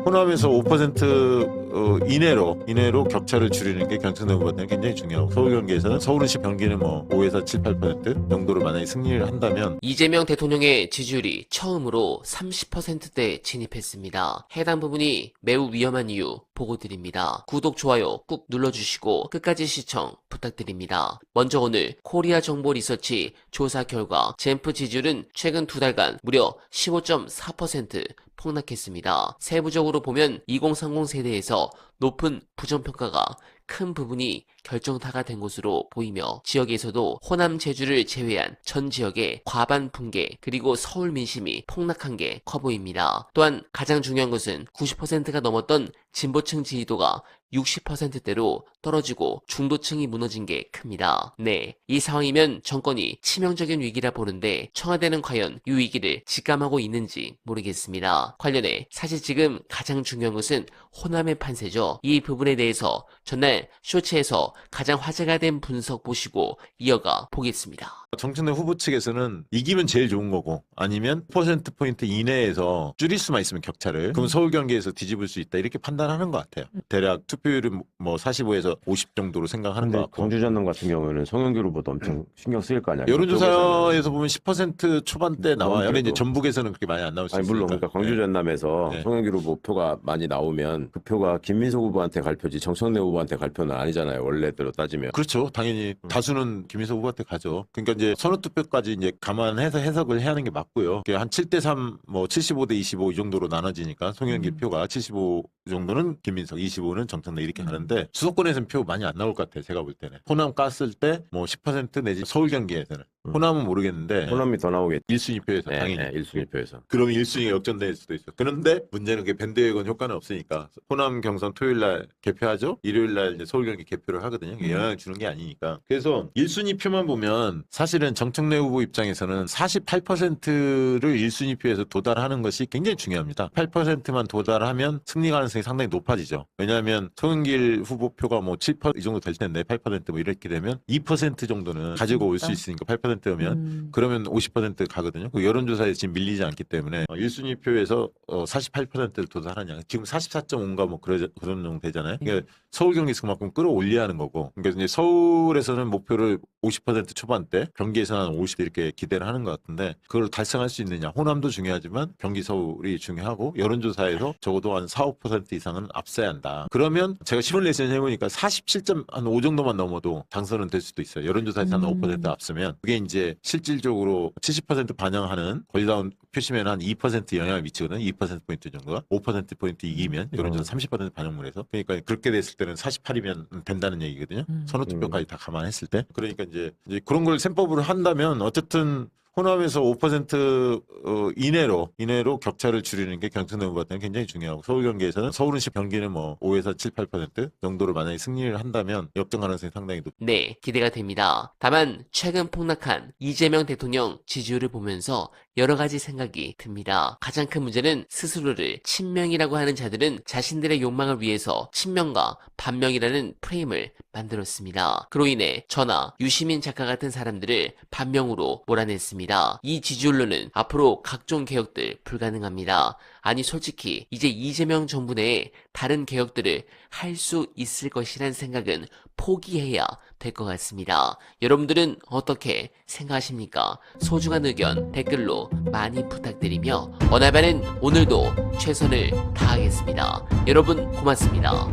호남에서 5% 이내로 격차를 줄이는 게 경청도 후보한테는 굉장히 중요하고, 서울 경기에서는 서울시 경기는 뭐 5에서 7, 8% 정도로 만약에 승리를 한다면 이재명 대통령의 지지율이 처음으로 30%대 진입했습니다. 해당 부분이 매우 위험한 이유 보고 드립니다. 구독, 좋아요 꾹 눌러주시고 끝까지 시청 부탁드립니다. 먼저 오늘 코리아 정보 리서치 조사 결과 젠프 지지율은 최근 2달간 무려 15.4% 폭락했습니다. 세부적으로 보면 2030 세대에서 높은 부정평가가 큰 부분이 결정타가 된 것으로 보이며, 지역에서도 호남 제주를 제외한 전 지역의 과반 붕괴 그리고 서울 민심이 폭락한 게 커 보입니다. 또한 가장 중요한 것은 90%가 넘었던 진보층 지지도가 60%대로 떨어지고 중도층이 무너진 게 큽니다. 네, 이 상황이면 정권이 치명적인 위기라 보는데 청와대는 과연 이 위기를 직감하고 있는지 모르겠습니다. 관련해 사실 지금 가장 중요한 것은 호남의 판세죠. 이 부분에 대해서 전날 쇼츠에서 가장 화제가 된 분석 보시고 이어가 보겠습니다. 정청래 후보 측에서는 이기면 제일 좋은 거고, 아니면 퍼센트포인트 이내에서 줄일 수만 있으면 격차를, 그럼 서울 경기에서 뒤집을 수 있다, 이렇게 판단하는 것 같아요. 대략 투표율은 뭐 45에서 50 정도로 생각하는 것 근데 같고, 광주 전남 같은 경우에는 송영길 후보도 엄청 신경 쓰일 거 아니야. 여론조사에서 보면 10% 초반대 나와요. 근데 이제 그래도. 전북에서는 그렇게 많이 안 나올 수 아니 있으니까. 물론 그러니까 광주 네. 전남에서 네. 송영길 후보 표가 많이 나오면 그 표가 김민석 후보한테 갈 표지 정청래 후보한테 갈 표는 아니잖아요. 원래대로 따지면. 그렇죠. 당연히 다수는 김민석 후보한테 가죠. 그러니까 이제 선호투표까지 이제 감안해서 해석을 해야 하는 게 맞고요. 그게 한 7대3, 뭐 75대 25 이 정도로 나눠지니까 송영길 표가 75 정도는 김민석, 25는 정청래 이렇게 가는데, 수도권에서는 표 많이 안 나올 것 같아요. 제가 볼 때는. 호남 깠을 때 뭐 10% 내지, 서울 경기에서는. 호남은 모르겠는데 호남이 더 나오겠. 1순위 표에서 네, 당연히. 네, 1순위 표에서. 그러면 1순위가 역전될 수도 있어. 그런데 문제는 그게 밴드웨건 효과는 없으니까, 호남 경선 토요일 날 개표하죠. 일요일 날 이제 서울 경기 개표를 하거든요. 영향을 주는 게 아니니까. 그래서 1순위 표만 보면 사실은 정청래 후보 입장에서는 48%를 1순위 표에서 도달하는 것이 굉장히 중요합니다. 8%만 도달하면 승리 가능성이 상당히 높아지죠. 왜냐하면 송영길 후보 표가 뭐 7%이 정도 될 텐데 8%뭐 이렇게 되면 2% 정도는 가지고 올 수 있으니까, 8%면 그러면 50% 가거든요. 그 여론조사에 지금 밀리지 않기 때문에 1순위 표에서 48%를 도달하냐. 지금 44.5인가 뭐 그런 정도 되잖아요. 그러니까 서울 경기에서 그만큼 끌어올려야 하는 거고. 그러니까 이제 서울에서는 목표를 50% 초반대, 경기에서는 한 50 이렇게 기대를 하는 것 같은데, 그걸 달성할 수 있느냐. 호남도 중요하지만 경기 서울이 중요하고, 여론조사에서 적어도 한 4, 5% 이상은 앞서야 한다. 그러면 제가 시뮬레이션 해보니까 47.5 정도만 넘어도 당선은 될 수도 있어요. 여론조사에서 한 5% 앞서면. 그게 이제 실질적으로 70% 반영하는 권리다운 표시면 한 2% 영향을 미치거든요. 2%포인트 정도가. 5%포인트 이기면 여론조사 30% 반영물에서. 그러니까 그렇게 됐을 때는 48이면 된다는 얘기거든요. 선호투표까지 다 감안했을 때. 그러니까 이제 그런 걸 셈법으로 한다면 어쨌든 호남에서 5% 이내로 격차를 줄이는 게 경청도 후보한테는 굉장히 중요하고, 서울 경기에서는 서울시 경기는 뭐 5에서 7, 8% 정도로 만약에 승리를 한다면 역전 가능성이 상당히 높습니다. 네, 기대가 됩니다. 다만 최근 폭락한 이재명 대통령 지지율을 보면서 여러 가지 생각이 듭니다. 가장 큰 문제는 스스로를 친명이라고 하는 자들은 자신들의 욕망을 위해서 친명과 반명이라는 프레임을 만들었습니다. 그로 인해 저나 유시민 작가 같은 사람들을 반명으로 몰아냈습니다. 이 지지율로는 앞으로 각종 개혁들 불가능합니다. 아니 솔직히 이제 이재명 정부 내에 다른 개혁들을 할 수 있을 것이란 생각은 포기해야 될 것 같습니다. 여러분들은 어떻게 생각하십니까? 소중한 의견 댓글로 많이 부탁드리며, 어나바는 오늘도 최선을 다하겠습니다. 여러분 고맙습니다.